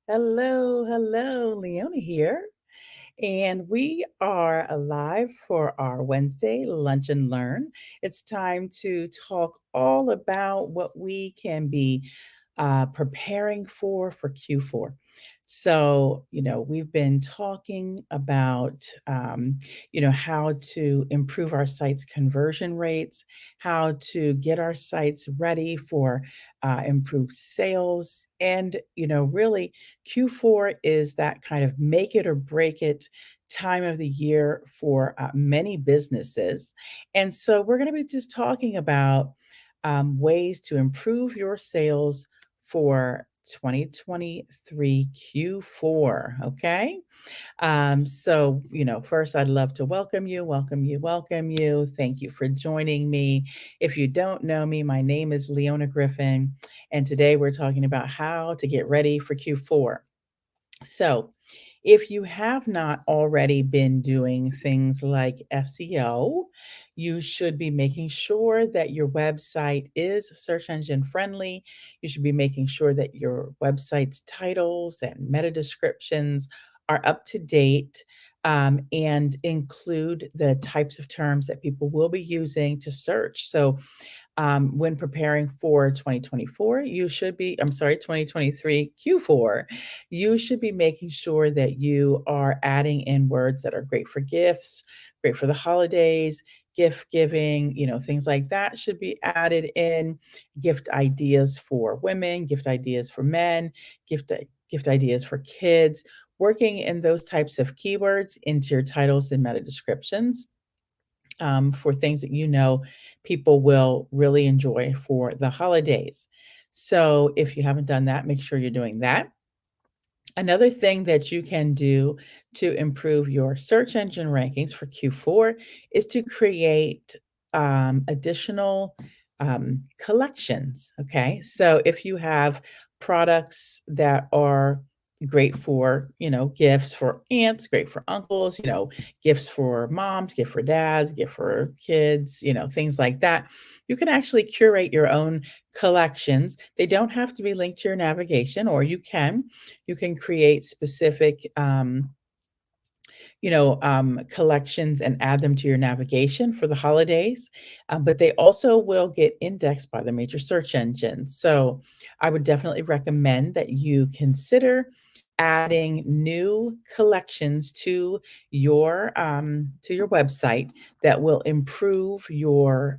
Hello, hello, Leona here. And we are alive for our Wednesday Lunch and Learn. It's time to talk all about what we can be preparing for Q4. So, we've been talking about, how to improve our site's conversion rates, how to get our sites ready for improved sales. And, really, Q4 is that kind of make it or break it time of the year for many businesses. And so we're going to be just talking about ways to improve your sales for 2023 Q4. Okay. So, first, I'd love to welcome you, welcome you, welcome you. Thank you for joining me. If you don't know me, my name is Leona Griffin, and today we're talking about how to get ready for Q4. So, if you have not already been doing things like SEO, you should be making sure that your website is search engine friendly. You should be making sure that your website's titles and meta descriptions are up to date, and include the types of terms that people will be using to search. So, when preparing for 2024, I'm sorry, 2023 Q4, you should be making sure that you are adding in words that are great for gifts, great for the holidays, gift giving, things like that should be added in. Gift ideas for women, gift ideas for men, gift ideas for kids. Working in those types of keywords into your titles and meta descriptions for things that people will really enjoy for the holidays. So if you haven't done that, make sure you're doing that. Another thing that you can do to improve your search engine rankings for Q4 is to create additional collections. Okay. So if you have products that are great for, gifts for aunts, great for uncles, gifts for moms, gift for dads, gift for kids, things like that, you can actually curate your own collections. They don't have to be linked to your navigation, or you can create specific collections and add them to your navigation for the holidays. But they also will get indexed by the major search engines. So I would definitely recommend that you consider adding new collections to your website that will improve your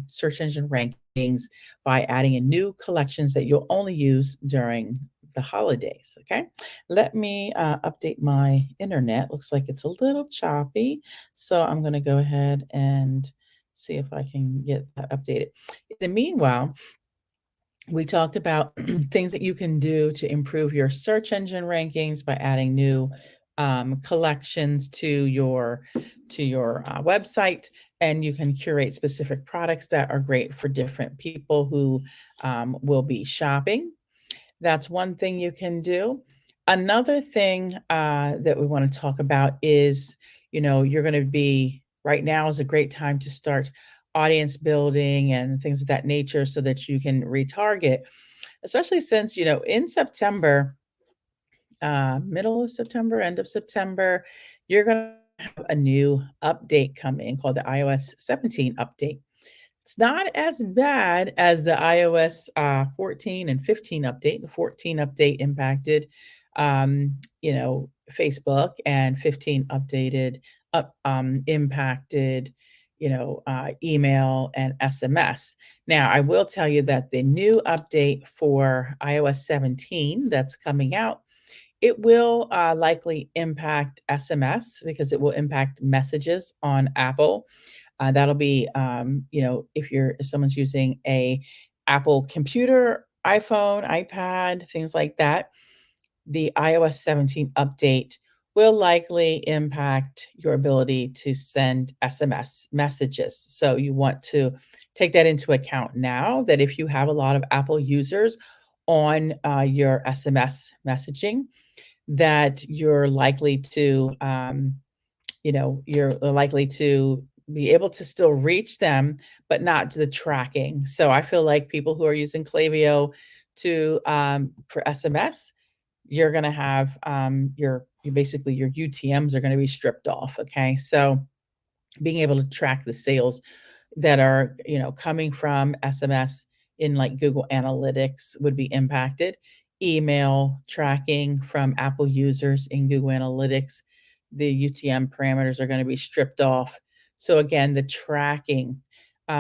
search engine rankings by adding in new collections that you'll only use during the holidays. Okay. Let me update my internet. Looks like it's a little choppy. So I'm going to go ahead and see if I can get that updated. In the meanwhile, we talked about things that you can do to improve your search engine rankings by adding new collections to your website, and you can curate specific products that are great for different people who will be shopping. That's one thing you can do. Another thing that we want to talk about is, you're going to be right now is a great time to start audience building and things of that nature so that you can retarget, especially since, in September, middle of September, end of September, you're going to have a new update coming called the iOS 17 update. It's not as bad as the iOS 14 and 15 update. The 14 update impacted, Facebook, and 15 impacted, email and SMS. Now, I will tell you that the new update for iOS 17 that's coming out, it will likely impact SMS because it will impact messages on Apple. That'll be, if someone's using a Apple computer, iPhone, iPad, things like that, the iOS 17 update will likely impact your ability to send SMS messages. So you want to take that into account now, that if you have a lot of Apple users on your SMS messaging, that you're likely to be able to still reach them, but not the tracking. So I feel like people who are using Klaviyo for SMS, you're going to have basically your UTMs are going to be stripped off. Okay. So being able to track the sales that are, coming from SMS in like Google Analytics would be impacted. Email tracking from Apple users in Google Analytics, the UTM parameters are going to be stripped off. So again, the tracking,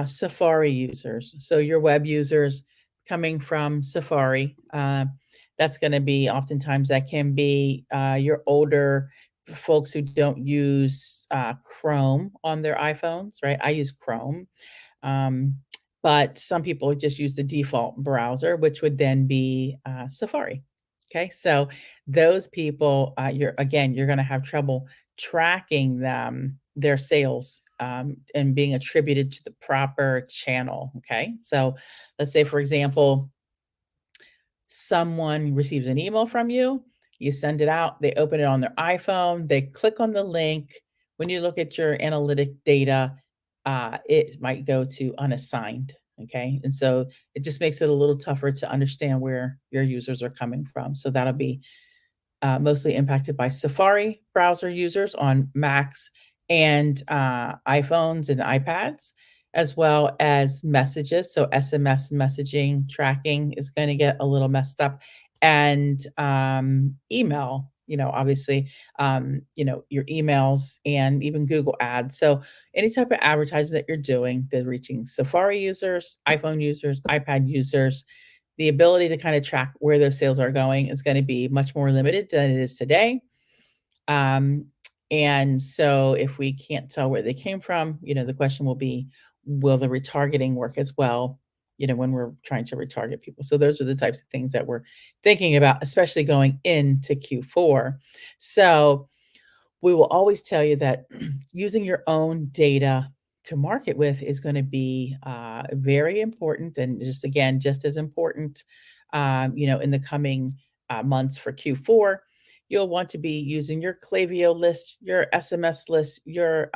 Safari users, so your web users coming from Safari, that's going to be oftentimes that can be your older folks who don't use Chrome on their iPhones, right? I use Chrome, um, but some people just use the default browser, which would then be Safari. Okay, so those people, you're going to have trouble tracking them, their sales, and being attributed to the proper channel. Okay, so let's say, for example, someone receives an email from you, you send it out, they open it on their iPhone, they click on the link. When you look at your analytic data, it might go to unassigned. Okay. And so it just makes it a little tougher to understand where your users are coming from. So that'll be mostly impacted by Safari browser users on Macs and iPhones and iPads, as well as messages. So SMS messaging tracking is going to get a little messed up, and email. Obviously, your emails and even Google Ads. So any type of advertising that you're doing, they're reaching Safari users, iPhone users, iPad users, the ability to kind of track where those sales are going is going to be much more limited than it is today. Um, and so if we can't tell where they came from, the question will be, will the retargeting work as well, when we're trying to retarget people? So those are the types of things that we're thinking about, especially going into Q4. So we will always tell you that using your own data to market with is going to be very important, and just again, just as important, in the coming months for Q4. You'll want to be using your Klaviyo list, your SMS list, your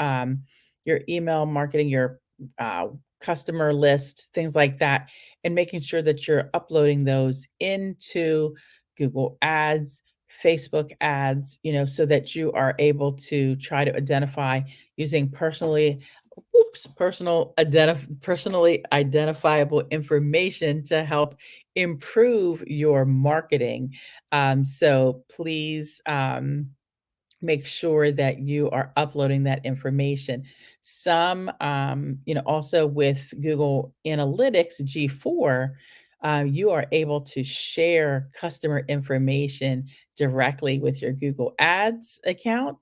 email marketing, your uh, customer list, things like that, and making sure that you're uploading those into Google Ads, Facebook ads, so that you are able to try to identify using personally identifiable information to help improve your marketing. So please make sure that you are uploading that information. Some, also with Google Analytics G4, you are able to share customer information directly with your Google Ads account.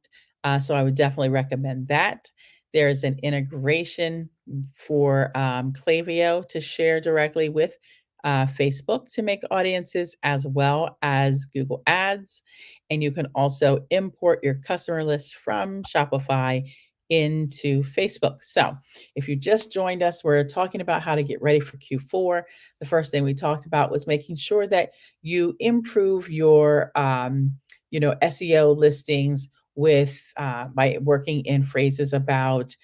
So I would definitely recommend that. There's an integration for Klaviyo to share directly with Facebook to make audiences as well as Google Ads. And you can also import your customer list from Shopify into Facebook. So, if you just joined us, we're talking about how to get ready for Q4. The first thing we talked about was making sure that you improve your, SEO listings with by working in phrases about,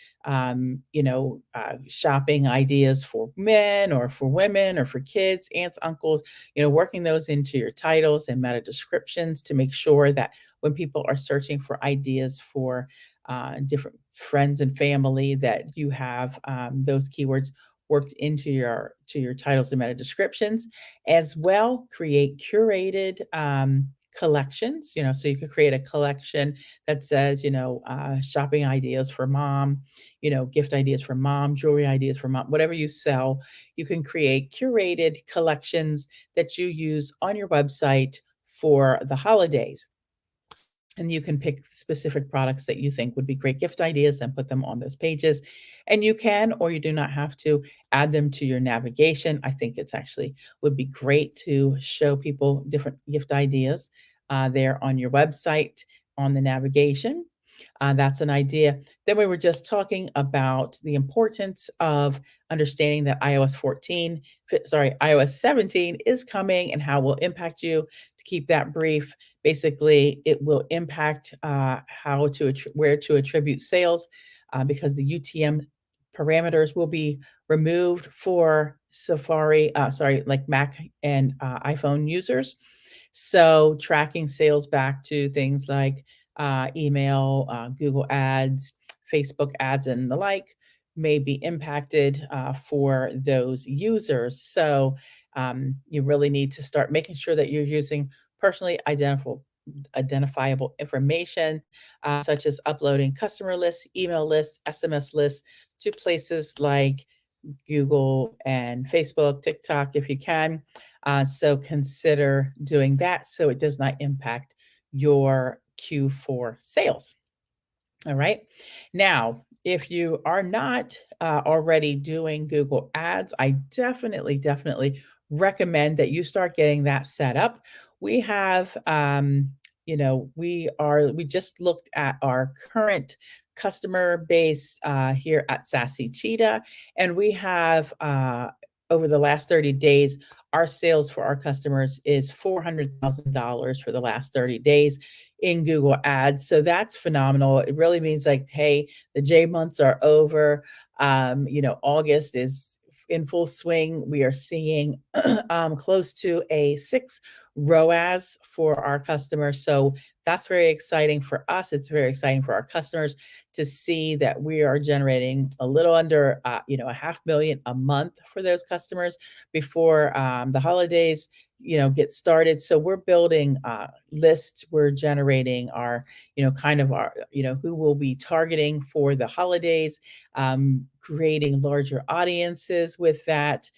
shopping ideas for men or for women or for kids, aunts, uncles, working those into your titles and meta descriptions to make sure that when people are searching for ideas for different friends and family, that you have those keywords worked into your titles and meta descriptions. As well, create curated collections. So you could create a collection that says, shopping ideas for mom, gift ideas for mom, jewelry ideas for mom, whatever you sell. You can create curated collections that you use on your website for the holidays. And you can pick specific products that you think would be great gift ideas and put them on those pages. And you can, or you do not have to, add them to your navigation. I think it's actually would be great to show people different gift ideas there on your website on the navigation. That's an idea. Then we were just talking about the importance of understanding that iOS 17 is coming and how it will impact you. To keep that brief, basically, it will impact where to attribute sales because the UTM parameters will be removed for like Mac and iPhone users. So tracking sales back to things like email, Google Ads, Facebook ads, and the like may be impacted for those users. So you really need to start making sure that you're using personally identifiable information, such as uploading customer lists, email lists, SMS lists to places like Google and Facebook, TikTok, if you can. So consider doing that so it does not impact your Q4 sales. All right. Now, if you are not already doing Google Ads, I definitely recommend that you start getting that set up. We have, we just looked at our current customer base here at Sassy Cheetah, and we have over the last 30 days, our sales for our customers is $400,000 for the last 30 days in Google Ads. So that's phenomenal. It really means like, hey, the J months are over. August is in full swing. We are seeing close to a 6 ROAS for our customers. So that's very exciting for us. It's very exciting for our customers to see that we are generating a little under, a half million a month for those customers before the holidays get started. So we're building lists. We're generating our, kind of our, who we'll be targeting for the holidays, creating larger audiences with that.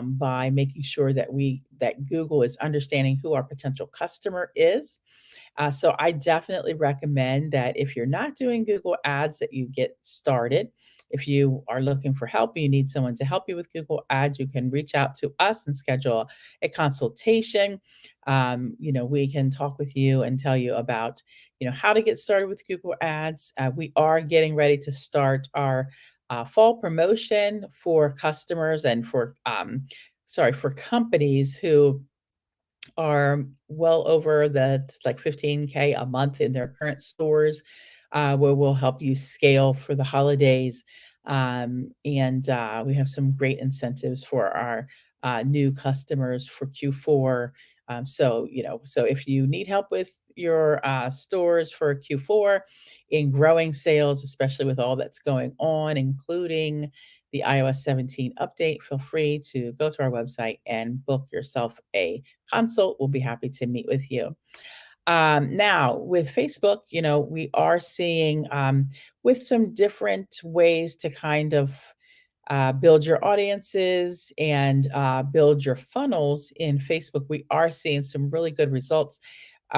By making sure that Google is understanding who our potential customer is. So I definitely recommend that if you're not doing Google Ads, that you get started. If you are looking for help, you need someone to help you with Google Ads, you can reach out to us and schedule a consultation. We can talk with you and tell you about, how to get started with Google Ads. We are getting ready to start our fall promotion for customers and for companies who are well over the like 15K a month in their current stores, where we'll help you scale for the holidays. And we have some great incentives for our new customers for Q4. So if you need help with your stores for Q4 in growing sales, especially with all that's going on, including the iOS 17 update, feel free to go to our website and book yourself a consult. We'll be happy to meet with you. Now, with Facebook, we are seeing with some different ways to kind of build your audiences and build your funnels in Facebook, we are seeing some really good results.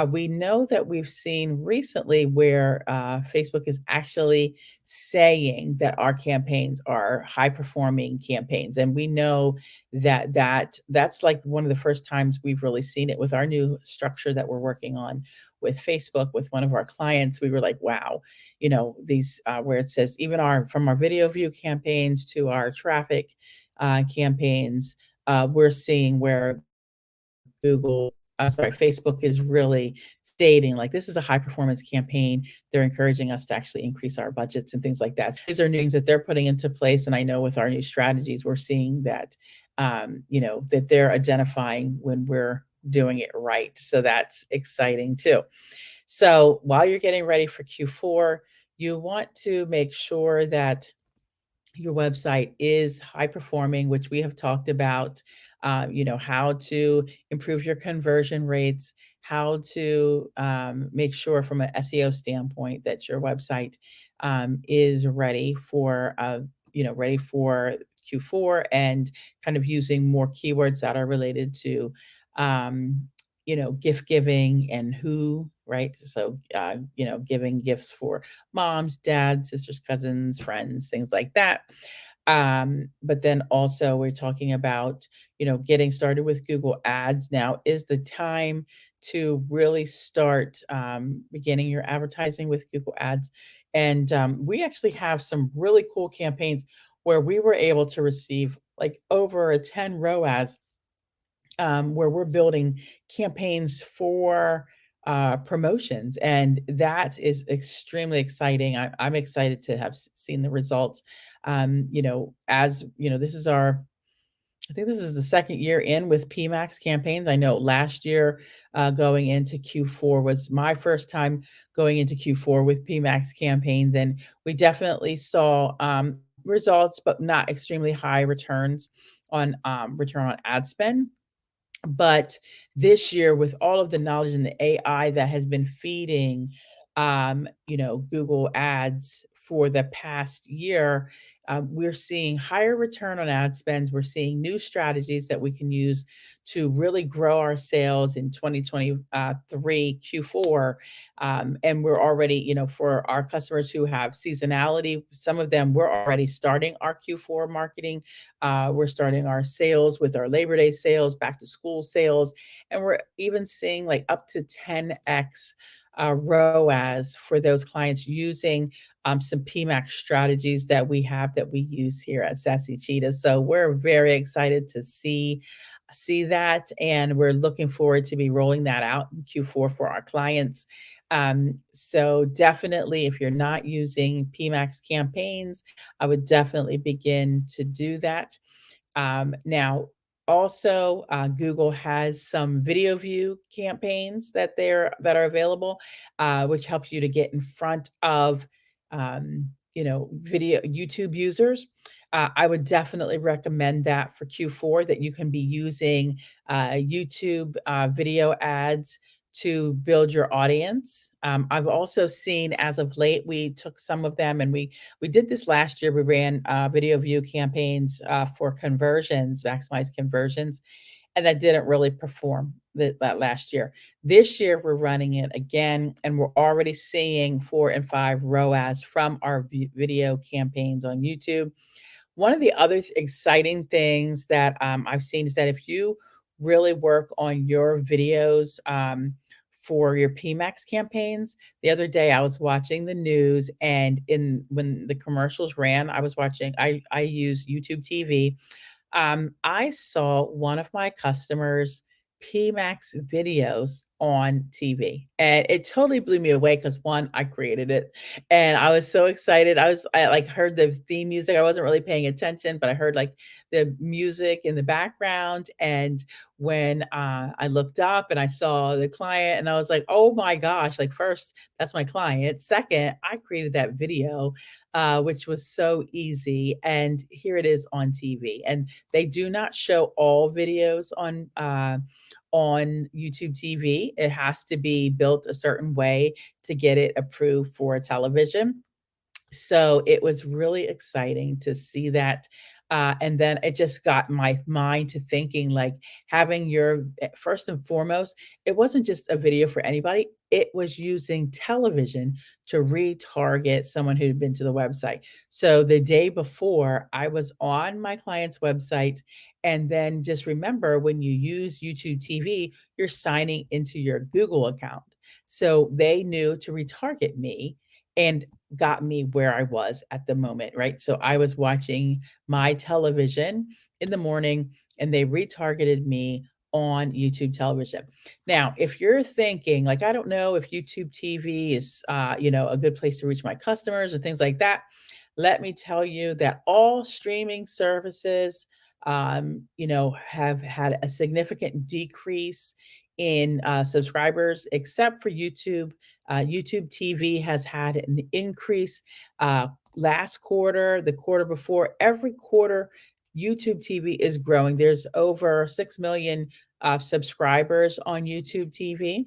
We know that we've seen recently where Facebook is actually saying that our campaigns are high performing campaigns, and we know that's like one of the first times we've really seen it with our new structure that we're working on with Facebook with one of our clients. We were like, wow, these where it says even our from our video view campaigns to our traffic campaigns, we're seeing where Facebook is really stating like this is a high performance campaign. They're encouraging us to actually increase our budgets and things like that. So these are new things that they're putting into place. And I know with our new strategies, we're seeing that, that they're identifying when we're doing it right. So that's exciting too. So while you're getting ready for Q4, you want to make sure that your website is high performing, which we have talked about, how to improve your conversion rates, how to make sure from an SEO standpoint that your website is ready for Q4 and kind of using more keywords that are related to, gift giving and who, right? So, giving gifts for moms, dads, sisters, cousins, friends, things like that. But then also we're talking about, getting started with Google Ads. Now is the time to really start beginning your advertising with Google Ads. And we actually have some really cool campaigns where we were able to receive like over a 10 ROAS, where we're building campaigns for promotions, and that is extremely exciting. I'm excited to have seen the results. As this is our I think this is the second year in with PMAX campaigns. I know last year, going into Q4 was my first time going into Q4 with PMAX campaigns, and we definitely saw results, but not extremely high returns on return on ad spend. But this year, with all of the knowledge and the AI that has been feeding, Google Ads for the past year, we're seeing higher return on ad spends. We're seeing new strategies that we can use to really grow our sales in 2023 Q4. And we're already, for our customers who have seasonality, some of them, we're already starting our Q4 marketing. We're starting our sales with our Labor Day sales, back to school sales, and we're even seeing like up to 10x ROAS for those clients using some PMAX strategies that we have that we use here at Sassy Cheetah. So we're very excited to see that, and we're looking forward to be rolling that out in Q4 for our clients. So definitely, if you're not using PMAX campaigns, I would definitely begin to do that. Now, also, Google has some video view campaigns that are available, which helps you to get in front of, video YouTube users. I would definitely recommend that for Q4 that you can be using YouTube video ads to build your audience. I've also seen as of late, we took some of them and we did this last year. We ran video view campaigns for conversions, maximize conversions, and that didn't really perform that last year. This year, we're running it again, and we're already seeing 4 and 5 ROAS from our video campaigns on YouTube. One of the other exciting things that I've seen is that if you really work on your videos for your PMAX campaigns, the other day I was watching the news, and in when the commercials ran, I was watching. I use YouTube TV. I saw one of my customers PMAX videos on TV, and it totally blew me away because one, I created it, and I was so excited. I like heard the theme music. I wasn't really paying attention, but I heard like the music in the background. And when I looked up and I saw the client, and I was like, oh my gosh! Like first, that's my client. Second, I created that video, which was so easy, and here it is on TV. And they do not show all videos on YouTube TV. It has to be built a certain way to get it approved for television. So it was really exciting to see that. And then it just got my mind to thinking like having first and foremost, it wasn't just a video for anybody, it was using television to retarget someone who'd been to the website. So the day before, I was on my client's website. And then just remember when you use YouTube TV, you're signing into your Google account. So they knew to retarget me and got me where I was at the moment, right? So I was watching my television in the morning, and they retargeted me on YouTube television. Now, if you're thinking like, I don't know if YouTube TV is, a good place to reach my customers and things like that, let me tell you that all streaming services, have had a significant decrease in subscribers, except for YouTube. YouTube TV has had an increase last quarter, the quarter before, every quarter. YouTube TV is growing. There's over 6 million subscribers on YouTube TV.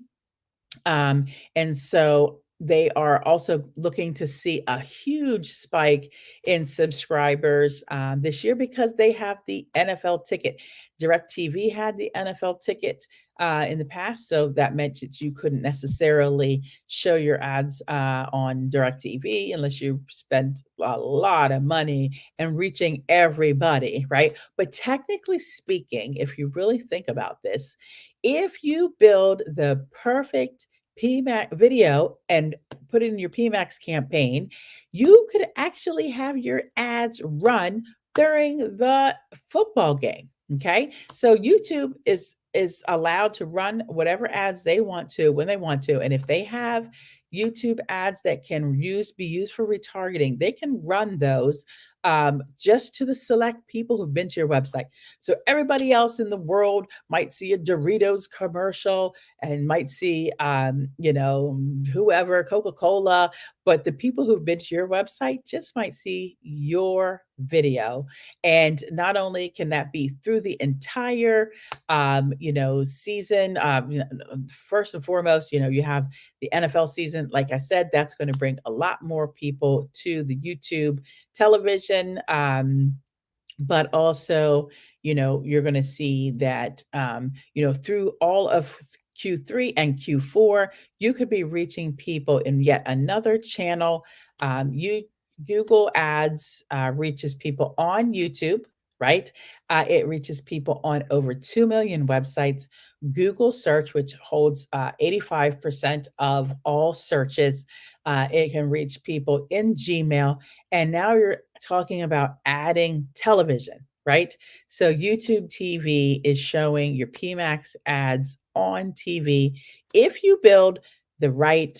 Um, and so they are also looking to see a huge spike in subscribers this year because they have the NFL ticket. DirecTV had the NFL ticket in the past, so that meant that you couldn't necessarily show your ads on DirecTV unless you spent a lot of money and reaching everybody, right? But technically speaking, if you really think about this, if you build the perfect PMAX video and put it in your PMAX campaign, you could actually have your ads run during the football game. Okay. So YouTube is allowed to run whatever ads they want to when they want to. And if they have YouTube ads that can be used for retargeting, they can run those just to the select people who've been to your website. So everybody else in the world might see a Doritos commercial and might see, whoever, Coca Cola, but the people who've been to your website just might see your video. And not only can that be through the entire, season, first and foremost, you have the NFL season. Like I said, that's going to bring a lot more people to the YouTube television. But also, you're going to see that, through all of Q3 and Q4, you could be reaching people in yet another channel. You Google Ads reaches people on YouTube, right? It reaches people on over 2 million websites. Google search, which holds 85% of all searches, it can reach people in Gmail. And now you're talking about adding television, right? So YouTube TV is showing your PMAX ads on TV if you build the right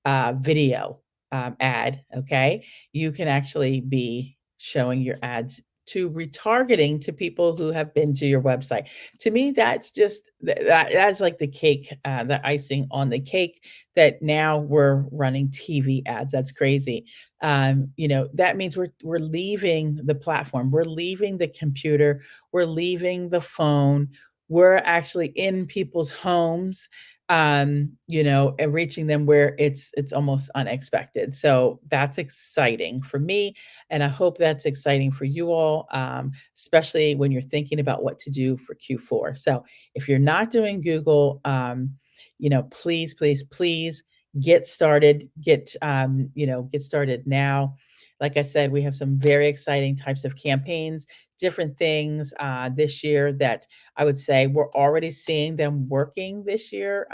video ad. Okay, you can actually be showing your ads to retargeting to people who have been to your website. To me, that's just that's like the cake, the icing on the cake. That now we're running TV ads. That's crazy. That means we're leaving the platform, we're leaving the computer, we're leaving the phone, we're actually in people's homes, and reaching them where it's almost unexpected. So that's exciting for me, and I hope that's exciting for you all, especially when you're thinking about what to do for Q4. So if you're not doing Google, please, please, please get started. Get started now. Like I said, we have some very exciting types of campaigns, different things this year that I would say we're already seeing them working this year,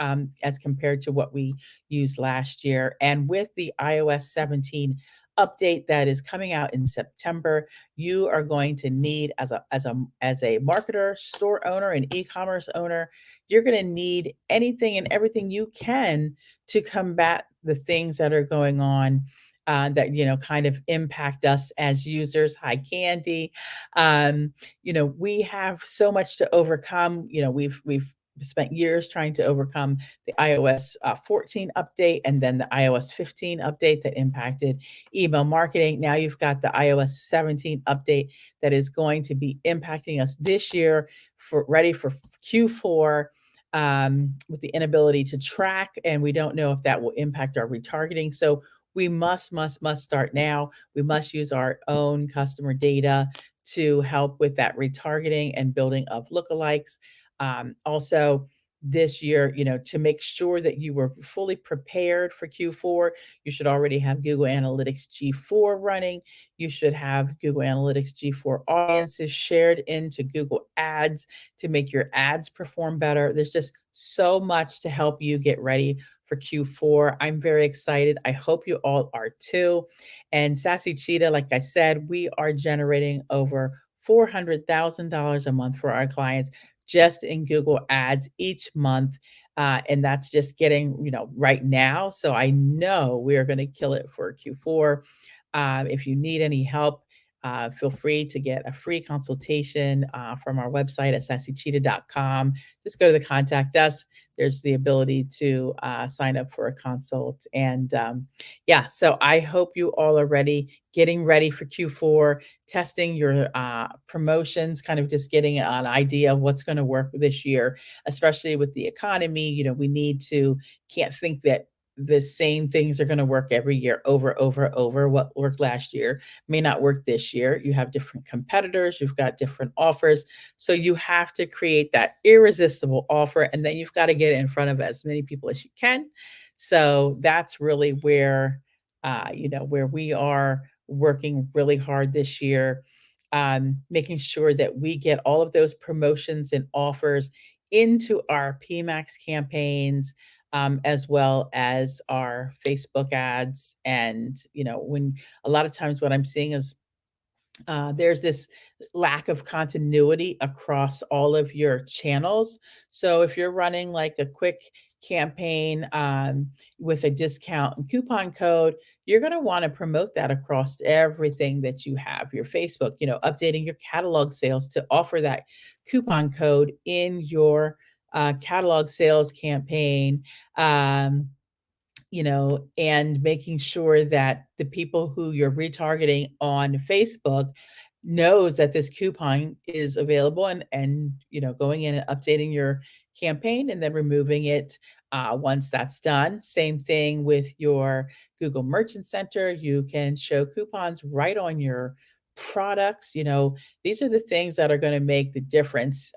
as compared to what we used last year. And with the iOS 17 update that is coming out in September, you are going to need, as a marketer, store owner, and e-commerce owner, you're going to need anything and everything you can to combat the things that are going on, that kind of impact us as users. Hi, Candy. We have so much to overcome. We've spent years trying to overcome the iOS 14 update, and then the iOS 15 update that impacted email marketing. Now you've got the iOS 17 update that is going to be impacting us this year, for ready for Q4, with the inability to track, and we don't know if that will impact our retargeting. So we must start now. We must use our own customer data to help with that retargeting and building of lookalikes. Also, this year, to make sure that you were fully prepared for Q4, you should already have Google Analytics G4 running. You should have Google Analytics G4 audiences shared into Google Ads to make your ads perform better. There's just so much to help you get ready for Q4. I'm very excited. I hope you all are too. And Sassy Cheetah, like I said, we are generating over $400,000 a month for our clients just in Google Ads each month. And that's just getting, right now. So I know we are going to kill it for Q4. If you need any help, feel free to get a free consultation from our website at sassycheetah.com. Just go to the contact us. There's the ability to sign up for a consult. And yeah, so I hope you all are ready, getting ready for Q4, testing your promotions, kind of just getting an idea of what's going to work this year, especially with the economy. We need to, can't think that the same things are going to work every year over. What worked last year may not work this year. You have different competitors, you've got different offers. So you have to create that irresistible offer, and then you've got to get it in front of as many people as you can. So that's really where we are working really hard this year, making sure that we get all of those promotions and offers into our PMAX campaigns, as well as our Facebook ads. And, when a lot of times what I'm seeing is there's this lack of continuity across all of your channels. So if you're running like a quick campaign with a discount and coupon code, you're going to want to promote that across everything that you have, your Facebook, updating your catalog sales to offer that coupon code in your catalog sales campaign. And making sure that the people who you're retargeting on Facebook knows that this coupon is available, and going in and updating your campaign and then removing it once that's done. Same thing with your Google Merchant Center. You can show coupons right on your products. These are the things that are going to make the difference.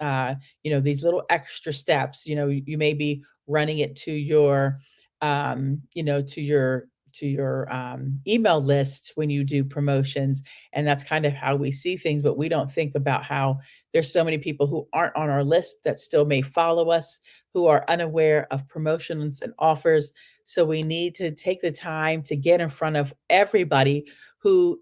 These little extra steps. You may be running it to your email list when you do promotions. And that's kind of how we see things, but we don't think about how there's so many people who aren't on our list that still may follow us, who are unaware of promotions and offers. So we need to take the time to get in front of everybody who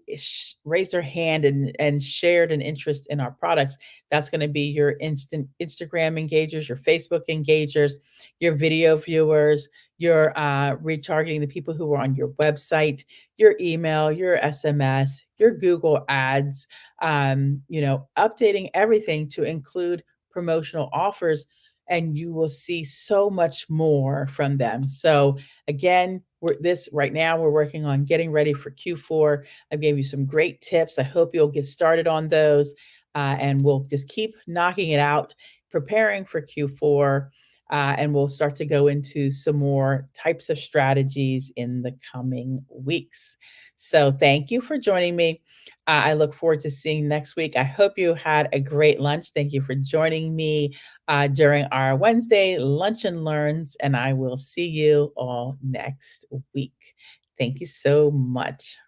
raised their hand and shared an interest in our products. That's going to be your instant Instagram engagers, your Facebook engagers, your video viewers. You're retargeting the people who are on your website, your email, your SMS, your Google ads, updating everything to include promotional offers, and you will see so much more from them. So again, right now we're working on getting ready for Q4. I gave you some great tips. I hope you'll get started on those, and we'll just keep knocking it out, preparing for Q4. And we'll start to go into some more types of strategies in the coming weeks. So thank you for joining me. I look forward to seeing you next week. I hope you had a great lunch. Thank you for joining me during our Wednesday Lunch and Learns, and I will see you all next week. Thank you so much.